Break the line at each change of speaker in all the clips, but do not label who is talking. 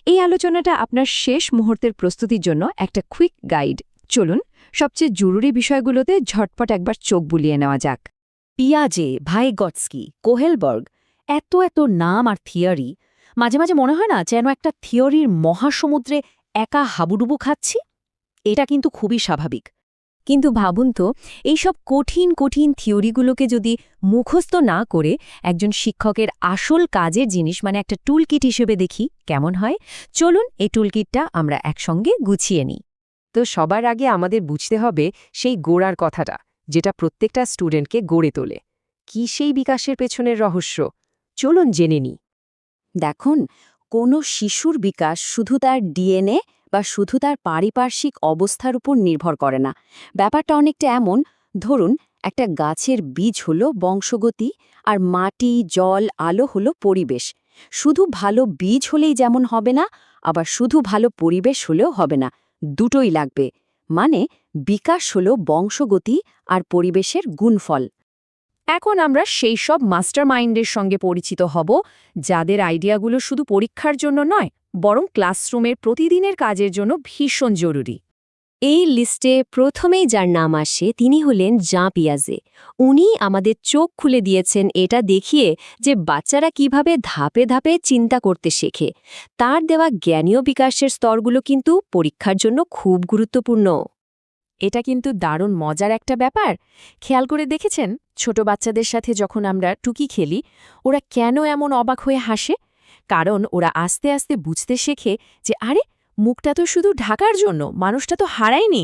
এই আলোচনাটা আপনার শেষ মুহূর্তের প্রস্তুতির জন্য একটা কুইক গাইড। চলুন সবচেয়ে জরুরি বিষয়গুলোতে ঝটপট একবার চোখ বুলিয়ে নেওয়া যাক।
পিয়াজে, ভাইগটস্কি, কোহেলবার্গ, এত এত নাম আর থিওরি। মাঝে মাঝে মনে হয় না যেন একটা থিওরির মহাসমুদ্রে একা হাবুডুবু খাচ্ছি। এটা কিন্তু খুবই স্বাভাবিক।
কিন্তু ভাবুন তো, এইসব কঠিন কঠিন থিওরিগুলোকে যদি মুখস্থ না করে একজন শিক্ষকের আসল কাজের জিনিস মানে একটা টুলকিট হিসেবে দেখি, কেমন হয়? চলুন এই টুলকিটটা আমরা একসঙ্গে গুছিয়ে নিই।
তো সবার আগে আমাদের বুঝতে হবে সেই গোড়ার কথাটা, যেটা প্রত্যেকটা স্টুডেন্টকে গড়ে তোলে। কি সেই বিকাশের পেছনের রহস্য? চলুন জেনে নিই।
দেখুন, কোনো শিশুর বিকাশ শুধু তার ডিএনএ বা শুধু তার পারিপার্শ্বিক অবস্থার উপর নির্ভর করে না। ব্যাপারটা অনেকটা এমন, ধরুন একটা গাছের বীজ হলো বংশগতি, আর মাটি, জল, আলো হলো পরিবেশ। শুধু ভালো বীজ হলেই যেমন হবে না, আবার শুধু ভালো পরিবেশ হলেও হবে না, দুটোই লাগবে। মানে বিকাশ হলো বংশগতি আর পরিবেশের গুণফল।
এখন আমরা সেই সব মাস্টার মাইন্ডের সঙ্গে পরিচিত হব, যাদের আইডিয়াগুলো শুধু পরীক্ষার জন্য নয়, বরং ক্লাসরুমের প্রতিদিনের কাজের জন্য ভীষণ জরুরি।
এই লিস্টে প্রথমেই যার নাম আসে তিনি হলেন জাঁ পিয়াজে। উনি আমাদের চোখ খুলে দিয়েছেন এটা দেখিয়ে যে বাচ্চারা কিভাবে ধাপে ধাপে চিন্তা করতে শেখে। তার দেওয়া জ্ঞানীয় বিকাশের স্তরগুলো কিন্তু পরীক্ষার জন্য খুব গুরুত্বপূর্ণ।
এটা কিন্তু দারুণ মজার একটা ব্যাপার। খেয়াল করে দেখেছেন, ছোট বাচ্চাদের সাথে যখন আমরা টুকি খেলি, ওরা কেন এমন অবাক হয়ে হাসে? কারণ ওরা আস্তে আস্তে বুঝতে শেখে যে আরে, মুখটা তো শুধু ঢাকার জন্য, মানুষটা তো হারায়নি।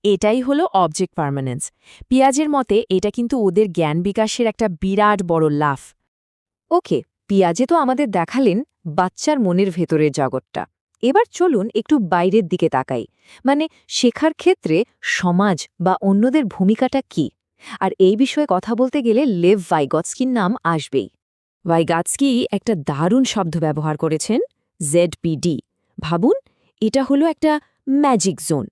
এটাই হলো অবজেক্ট পার্মানেন্স। পিয়াজের মতে এটা কিন্তু ওদের জ্ঞান বিকাশের একটা বিরাট বড় লাফ।
ওকে, পিয়াজে তো আমাদের দেখালেন বাচ্চার মনের ভেতরের জগৎটা। এবার চলুন একটু বাইরের দিকে তাকাই, মানে শেখার ক্ষেত্রে সমাজ বা অন্যদের ভূমিকাটা কি। আর এই বিষয়ে কথা বলতে গেলে লেভ ভাইগটস্কির নাম আসবেই। ভাইগটস্কি একটা দারুণ শব্দ ব্যবহার করেছেন, ZPD। ভাবুন, এটা হলো একটা ম্যাজিক জোন।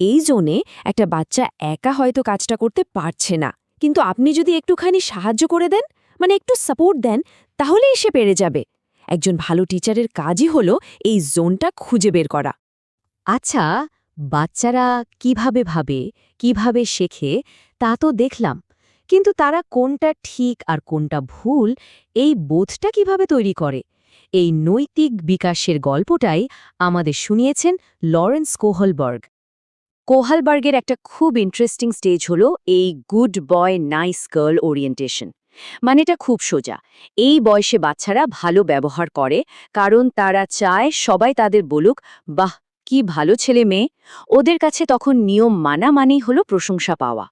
এই জোনে একটা বাচ্চা একা হয়তো কাজটা করতে পারছে না, কিন্তু আপনি যদি একটুখানি সাহায্য করে দেন, মানে একটু সাপোর্ট দেন, তাহলেই সে পেরে যাবে। একজন ভালো টিচারের কাজই হলো এই জোনটা খুঁজে বের করা।
আচ্ছা, বাচ্চারা কিভাবে ভাবে, কিভাবে শেখে তা তো দেখলাম, কিন্তু তারা কোনটা ঠিক আর কোনটা ভুল এই বোধটা কিভাবে তৈরি করে? এই নৈতিক বিকাশের গল্পটাই আমাদের শুনিয়েছেন লরেন্স কোহলবার্গ। কোহলবার্গের একটা খুব ইন্টারেস্টিং স্টেজ হলো এই good boy nice girl orientation. মানে এটা খুব সোজা। এই বয়সে বাচ্চারা ভালো ব্যবহার করে কারণ তারা চায় সবাই তাদের বলুক, বাহ কি ভালো ছেলে মেয়ে। ওদের কাছে তখন নিয়ম মানা মানেই হলো প্রশংসা পাওয়া।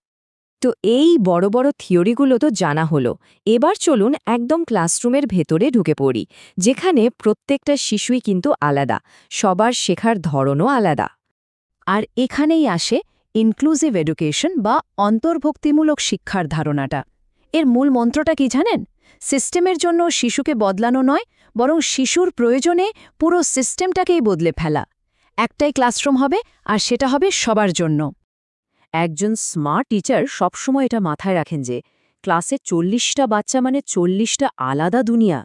তো এই বড় বড় থিওরিগুলো তো জানা হলো। এবার চলুন একদম ক্লাসরুমের ভেতরে ঢুকে পড়ি, যেখানে প্রত্যেকটা শিশুই কিন্তু আলাদা, সবার শেখার ধরনও আলাদা। আর এখানেই আসে ইনক্লুসিভ এডুকেশন বা অন্তর্ভুক্তিমূলক শিক্ষার ধারণাটা। এর মূল মন্ত্রটা কি জানেন? সিস্টেমের জন্য শিশুকে বদলানো নয়, বরং শিশুর প্রয়োজনে পুরো সিস্টেমটাকেই বদলে ফেলা। একটাই ক্লাসরুম হবে, আর সেটা হবে সবার জন্য। একজন স্মার্ট টিচার সবসময় এটা মাথায় রাখেন যে ক্লাসে 40টা বাচ্চা মানে 40টা আলাদা দুনিয়া।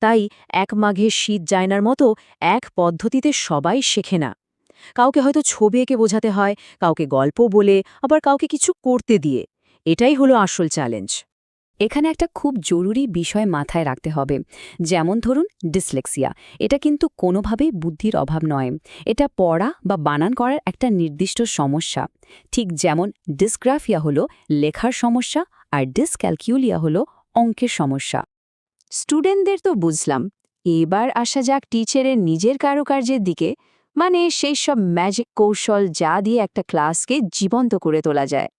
তাই এক মাঘের শীত জায়নার মতো এক পদ্ধতিতে সবাই শেখে না। কাউকে হয়তো ছবি এঁকে বোঝাতে হয়, কাউকে গল্প বলে, আবার কাউকে কিছু করতে দিয়ে। এটাই হলো আসল চ্যালেঞ্জ।
এখানে একটা খুব জরুরি বিষয় মাথায় রাখতে হবে, যেমন ধরুন ডিসলেক্সিয়া। এটা কিন্তু কোনোভাবেই বুদ্ধির অভাব নয়, এটা পড়া বা বানান করার একটা নির্দিষ্ট সমস্যা। ঠিক যেমন ডিসগ্রাফিয়া হলো লেখার সমস্যা, আর ডিসক্যালকিউলিয়া হলো অঙ্কের সমস্যা। স্টুডেন্টদের তো বুঝলাম, এবার আসা যাক টিচারের নিজের কারুকার্যের দিকে, মানে সেই সব ম্যাজিক কৌশল যা দিয়ে একটা ক্লাসকে জীবন্ত করে তোলা যায়।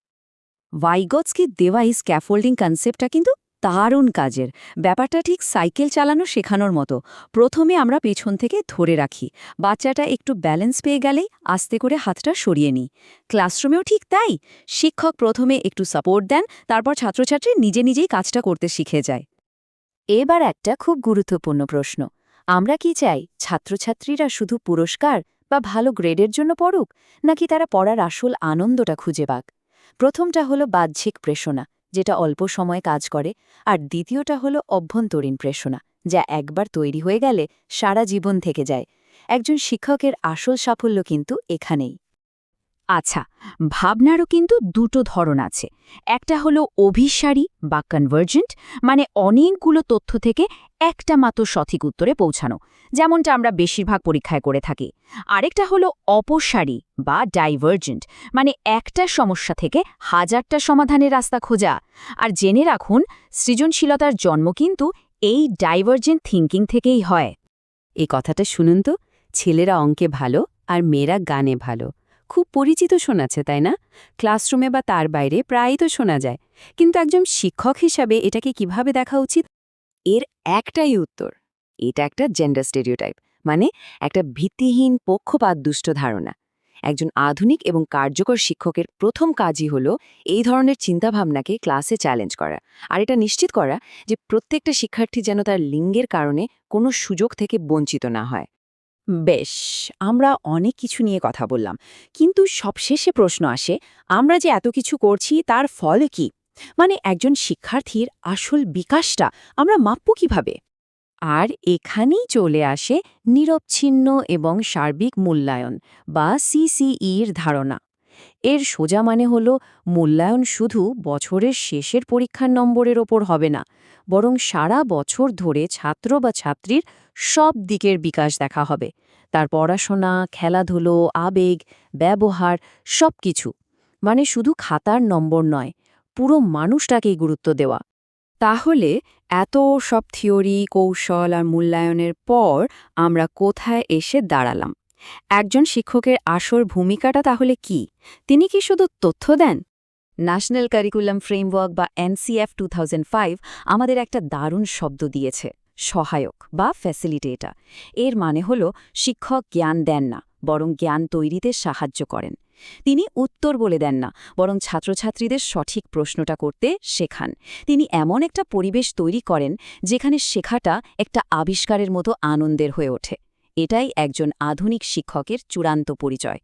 ভাইগটস্কির দেওয়া এই স্ক্যাফোল্ডিং কনসেপ্টটা কিন্তু দারুণ কাজের। ব্যাপারটা ঠিক সাইকেল চালানো শেখানোর মতো। প্রথমে আমরা পেছন থেকে ধরে রাখি, বাচ্চাটা একটু ব্যালেন্স পেয়ে গেলেই আস্তে করে হাতটা সরিয়ে নিই। ক্লাসরুমেও ঠিক তাই, শিক্ষক প্রথমে একটু সাপোর্ট দেন, তারপর ছাত্রছাত্রী নিজে নিজেই কাজটা করতে শিখে যায়। এবার একটা খুব গুরুত্বপূর্ণ প্রশ্ন, আমরা কি চাই ছাত্রছাত্রীরা শুধু পুরস্কার বা ভালো গ্রেডের জন্য পড়ুক, নাকি তারা পড়ার আসল আনন্দটা খুঁজে পাক? প্রথমটা হলো বাহ্যিক প্রেরণা, যেটা অল্প সময়ে কাজ করে, আর দ্বিতীয়টা হলো অভ্যন্তরীণ প্রেরণা, যা একবার তৈরি হয়ে গেলে সারা জীবন থেকে যায়। একজন শিক্ষকের আসল সাফল্য কিন্তু এখানেই। আচ্ছা, ভাবনারও কিন্তু দুটো ধরন আছে। একটা হলো অভিসারী বা কনভার্জেন্ট, মানে অনেকগুলো তথ্য থেকে একটা মাত্র সঠিক উত্তরে পৌঁছানো, যেমনটা আমরা বেশিরভাগ পরীক্ষায় করে থাকি। আরেকটা হলো অপসারী বা ডাইভার্জেন্ট, মানে একটা সমস্যা থেকে হাজারটা সমাধানের রাস্তা খোঁজা। আর জেনে রাখুন, সৃজনশীলতার জন্ম কিন্তু এই ডাইভার্জেন্ট থিঙ্কিং থেকেই হয়।
এই কথাটা শুনুন তো, ছেলেরা অঙ্কে ভালো আর মেয়েরা গানে ভালো। খুব পরিচিত শোনাচ্ছে, তাই না? ক্লাসরুমে বা তার বাইরে প্রায়ই তো শোনা যায়। কিন্তু একজন শিক্ষক হিসাবে এটাকে কিভাবে দেখা উচিত? এর একটাই উত্তর, এটা একটা জেন্ডার স্টেরিওটাইপ, মানে একটা ভিত্তিহীন পক্ষপাত দুষ্ট ধারণা। একজন আধুনিক এবং কার্যকর শিক্ষকের প্রথম কাজই হলো এই ধরনের চিন্তাভাবনাকে ক্লাসে চ্যালেঞ্জ করা, আর এটা নিশ্চিত করা যে প্রত্যেকটা শিক্ষার্থী যেন তার লিঙ্গের কারণে কোনো সুযোগ থেকে বঞ্চিত না হয়।
বেশ, আমরা অনেক কিছু নিয়ে কথা বললাম, কিন্তু সবশেষে প্রশ্ন আসে, আমরা যে এত কিছু করছি তার ফল কি? মানে একজন শিক্ষার্থীর আসল বিকাশটা আমরা মাপব কিভাবে?
আর এখানেই চলে আসে নিরবচ্ছিন্ন এবং সার্বিক মূল্যায়ন বা সিসিইর ধারণা। এর সোজা মানে হল, মূল্যায়ন শুধু বছরের শেষের পরীক্ষার নম্বরের ওপর হবে না, বরং সারা বছর ধরে ছাত্র বা ছাত্রীর সব দিকের বিকাশ দেখা হবে। তার পড়াশোনা, খেলাধুলো, আবেগ, ব্যবহার সবকিছু। মানে শুধু খাতার নম্বর নয়, পুরো মানুষটাকেই গুরুত্ব দেওয়া। তাহলে এত সব থিওরি, কৌশল আর মূল্যায়নের পর আমরা কোথায় এসে দাঁড়ালাম? একজন শিক্ষকের আসল ভূমিকাটা তাহলে কি? তিনি কি শুধু তথ্য দেন? ন্যাশনাল কারিকুলাম ফ্রেমওয়ার্ক বা NCF 2005 আমাদের একটা দারুণ শব্দ দিয়েছে, সহায়ক বা ফ্যাসিলিটেটর। এর মানে হলো শিক্ষক জ্ঞান দেন না, বরং জ্ঞান তৈরিতে সাহায্য করেন। তিনি উত্তর বলে দেন না, বরং ছাত্রছাত্রীদের সঠিক প্রশ্নটা করতে শেখান। তিনি এমন একটা পরিবেশ তৈরি করেন যেখানে শেখাটা একটা আবিষ্কারের মতো আনন্দের হয়ে ওঠে। এটাই একজন আধুনিক শিক্ষকের চূড়ান্ত পরিচয়।